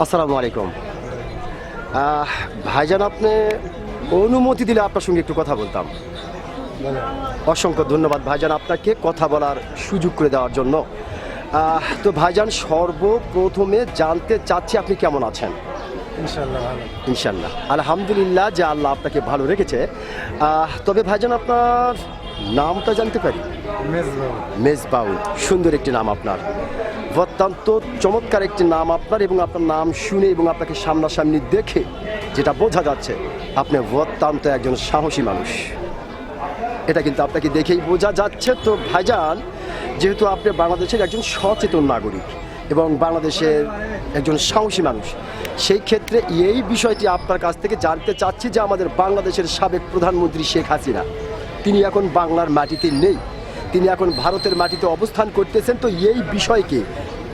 আসসালামু আলাইকুম। ভাইজান, আপনি অনুমতি দিলে আপনার সঙ্গে একটু কথা বলতাম। অসংখ্য ধন্যবাদ ভাইজান আপনাকে কথা বলার সুযোগ করে দেওয়ার জন্য। তো ভাইজান, সর্বপ্রথমে জানতে চাচ্ছি আপনি কেমন আছেন? ইনশাআল্লাহ ভালো। ইনশাল্লাহ, আলহামদুলিল্লাহ যে আল্লাহ আপনাকে ভালো রেখেছে। তবে ভাইজান, আপনার নামটা জানতে পারি? মেজবাউল। মেজবাউল, সুন্দর একটি নাম আপনার, অত্যন্ত চমৎকার একটি নাম আপনার। এবং আপনার নাম শুনে এবং আপনাকে সামনাসামনি দেখে যেটা বোঝা যাচ্ছে, আপনি অত্যন্ত একজন সাহসী মানুষ। এটা কিন্তু আপনাকে দেখেই বোঝা যাচ্ছে। তো ভাইজান, যেহেতু আপনি বাংলাদেশের একজন সচেতন নাগরিক এবং বাংলাদেশের একজন সাহসী মানুষ, সেই ক্ষেত্রে এই বিষয়টি আপনার কাছ থেকে জানতে চাচ্ছি যে আমাদের বাংলাদেশের সাবেক প্রধানমন্ত্রী শেখ হাসিনা, তিনি এখন বাংলার মাটিতে নেই, তিনি এখন ভারতের মাটিতে অবস্থান করতেছেন। তো এই বিষয়কে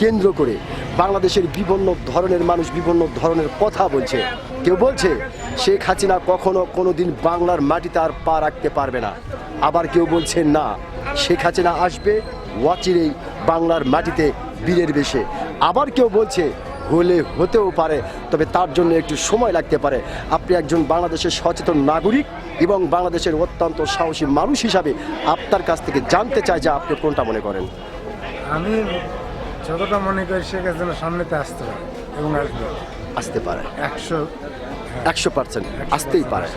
কেন্দ্র করে বাংলাদেশের বিভিন্ন ধরনের মানুষ বিভিন্ন ধরনের কথা বলছে। কেউ বলছে শেখ হাসিনা কখনো কোনো দিন বাংলার মাটিতে আর পা রাখতে পারবে না, আবার কেউ বলছে না, শেখ হাসিনা আসবে অচিরেই বাংলার মাটিতে বীরের বেশে। আবার কেউ বলছে হতেও পারে, তবে তার জন্য একটু সময় লাগতে পারে। আপনি একজন বাংলাদেশের সচেতন নাগরিক এবং বাংলাদেশের অত্যন্ত সাহসী মানুষ হিসাবে আপনার কাছ থেকে জানতে চাই যে আপনি কোনটা মনে করেন? আমি যতটা মনে করি শেখ হাসিনা সামনেতে আসতে পারে এবং আসতে পারে, 100% আসতেই পারে।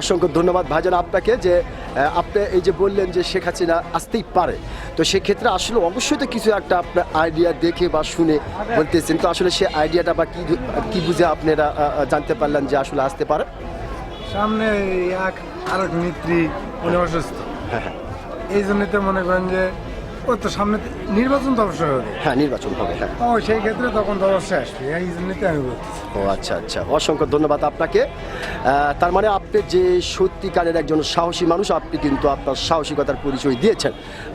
অসংখ্য ধন্যবাদ ভাইজান আপনাকে যে আপনি এই যে বললেন যে শেখ হাসিনা আসতেই পারে। তো সেক্ষেত্রে আসলে অবশ্যই তো কিছু একটা আপনার আইডিয়া দেখে বা শুনে বলতেছেন। তো আসলে সে আইডিয়াটা বা কি বুঝে আপনারা জানতে পারলেন যে আসলে আসতে পারে? সামনে আরেক নেত্রী উনি অসুস্থ, হ্যাঁ, এই জন্যই তো মনে করেন যে ও তো সামনে নির্বাচন তো অবশ্যই হবে। হ্যাঁ, নির্বাচন হবে, হ্যাঁ। ও সেই ক্ষেত্রে তখন তো অবশ্যই আসবে, এই জন্যই তো আমি বলছি। ও আচ্ছা, অসংখ্য ধন্যবাদ আপনাকে। তার মানে আপনি যে সত্যিকারের একজন সাহসী মানুষ, আপনি কিন্তু আপনার সাহসিকতার পরিচয় দিয়েছেন।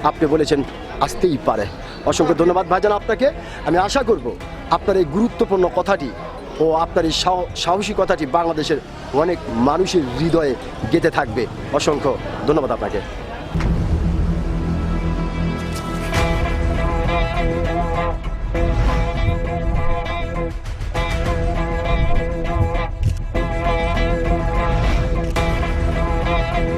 আপনি বলেছেন আসতেই পারে। অসংখ্য ধন্যবাদ ভাইজান আপনাকে। আমি আশা করব আপনার এই গুরুত্বপূর্ণ কথাটি ও আপনার এই সাহসী কথাটি বাংলাদেশের অনেক মানুষের হৃদয়ে গেঁথে থাকবে। অসংখ্য ধন্যবাদ আপনাকে।